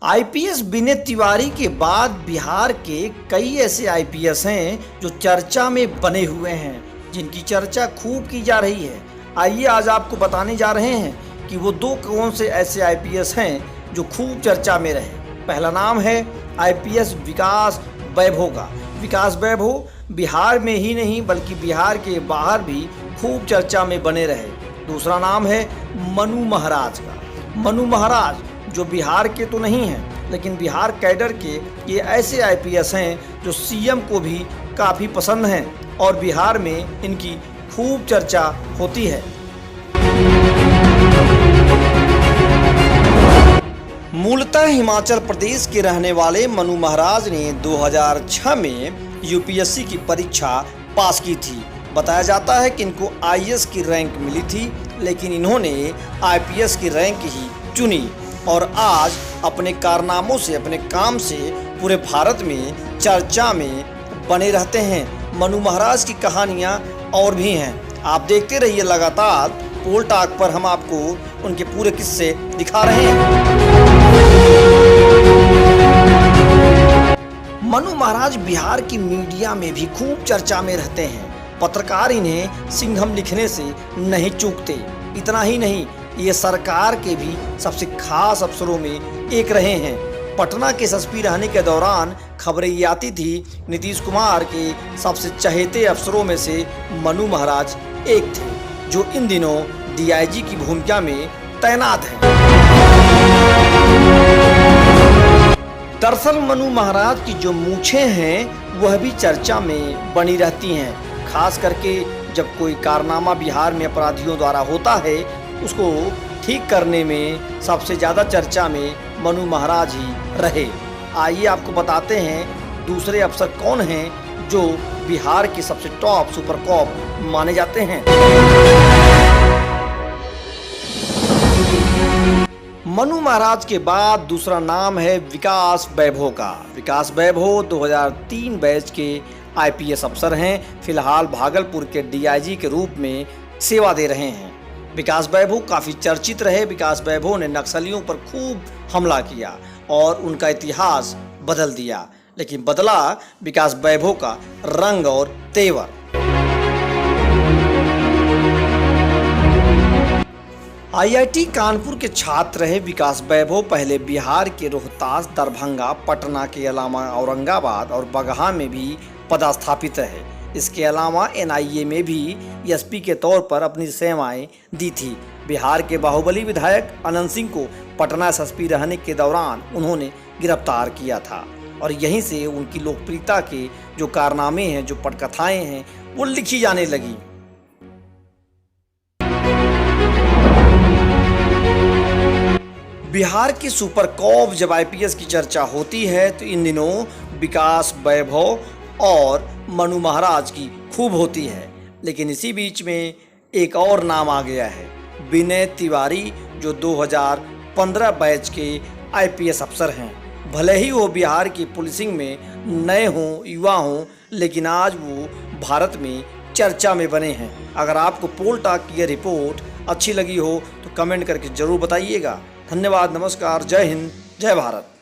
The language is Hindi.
आईपीएस विनय तिवारी के बाद बिहार के कई ऐसे आईपीएस हैं जो चर्चा में बने हुए हैं, जिनकी चर्चा खूब की जा रही है। आइए आज आपको बताने जा रहे हैं कि वो दो कौन से ऐसे आईपीएस हैं जो खूब चर्चा में रहे। पहला नाम है आईपीएस विकास वैभव का। विकास वैभव बिहार में ही नहीं बल्कि बिहार के बाहर भी खूब चर्चा में बने रहे। दूसरा नाम है मनु महाराज का। मनु महाराज जो बिहार के तो नहीं हैं लेकिन बिहार कैडर के ये ऐसे आईपीएस हैं जो सीएम को भी काफ़ी पसंद हैं और बिहार में इनकी खूब चर्चा होती है। मूलतः हिमाचल प्रदेश के रहने वाले मनु महाराज ने 2006 में यूपीएससी की परीक्षा पास की थी। बताया जाता है कि इनको आईएएस की रैंक मिली थी, लेकिन इन्होंने आईपीएस की रैंक ही चुनी और आज अपने कारनामों से, अपने काम से पूरे भारत में चर्चा में बने रहते हैं। मनु महाराज की कहानियां और भी हैं। आप देखते रहिए, लगातार पोल टॉक पर हम आपको उनके पूरे किस्से दिखा रहे हैं। मनु महाराज बिहार की मीडिया में भी खूब चर्चा में रहते हैं। पत्रकार इन्हें सिंघम लिखने से नहीं चूकते। इतना ही नहीं, ये सरकार के भी सबसे खास अफसरों में एक रहे हैं। पटना के एसएसपी रहने के दौरान खबरें ये आती थी नीतीश कुमार के सबसे चहेते अफसरों में से मनु महाराज एक थे, जो इन दिनों डीआईजी की भूमिका में तैनात हैं। दरअसल मनु महाराज की जो मूछें हैं वह भी चर्चा में बनी रहती हैं। खास करके जब कोई कारनामा बिहार में अपराधियों द्वारा होता है, उसको ठीक करने में सबसे ज़्यादा चर्चा में मनु महाराज ही रहे। आइए आपको बताते हैं दूसरे अफसर कौन हैं जो बिहार के सबसे टॉप सुपर कॉप माने जाते हैं। मनु महाराज के बाद दूसरा नाम है विकास वैभव का। विकास वैभव 2003 बैच के आईपीएस अफसर हैं। फिलहाल भागलपुर के डीआईजी के रूप में सेवा दे रहे हैं। विकास वैभव काफ़ी चर्चित रहे। विकास वैभव ने नक्सलियों पर खूब हमला किया और उनका इतिहास बदल दिया, लेकिन बदला विकास वैभव का रंग और तेवर। आईआईटी कानपुर के छात्र रहे विकास वैभव पहले बिहार के रोहतास, दरभंगा, पटना के अलावा औरंगाबाद और बगहा में भी पदस्थापित रहे। इसके अलावा एनआईए में भी एसपी के तौर पर अपनी सेवाएं दी थी। बिहार के बाहुबली विधायक अनंत सिंह को पटना एसएसपी रहने के दौरान उन्होंने गिरफ्तार किया था और यहीं से उनकी लोकप्रियता के जो कारनामे हैं, जो पटकथाएं हैं, वो लिखी जाने लगी। बिहार की सुपर कॉप जब आईपीएस की चर्चा होती है तो इन दिनों विकास वैभव और मनु महाराज की खूब होती है। लेकिन इसी बीच में एक और नाम आ गया है, विनय तिवारी, जो 2015 बैच के आईपीएस अफसर हैं। भले ही वो बिहार की पुलिसिंग में नए हों, युवा हों, लेकिन आज वो भारत में चर्चा में बने हैं। अगर आपको पोल टॉक की यह रिपोर्ट अच्छी लगी हो तो कमेंट करके ज़रूर बताइएगा। धन्यवाद, नमस्कार, जय हिंद, जय भारत।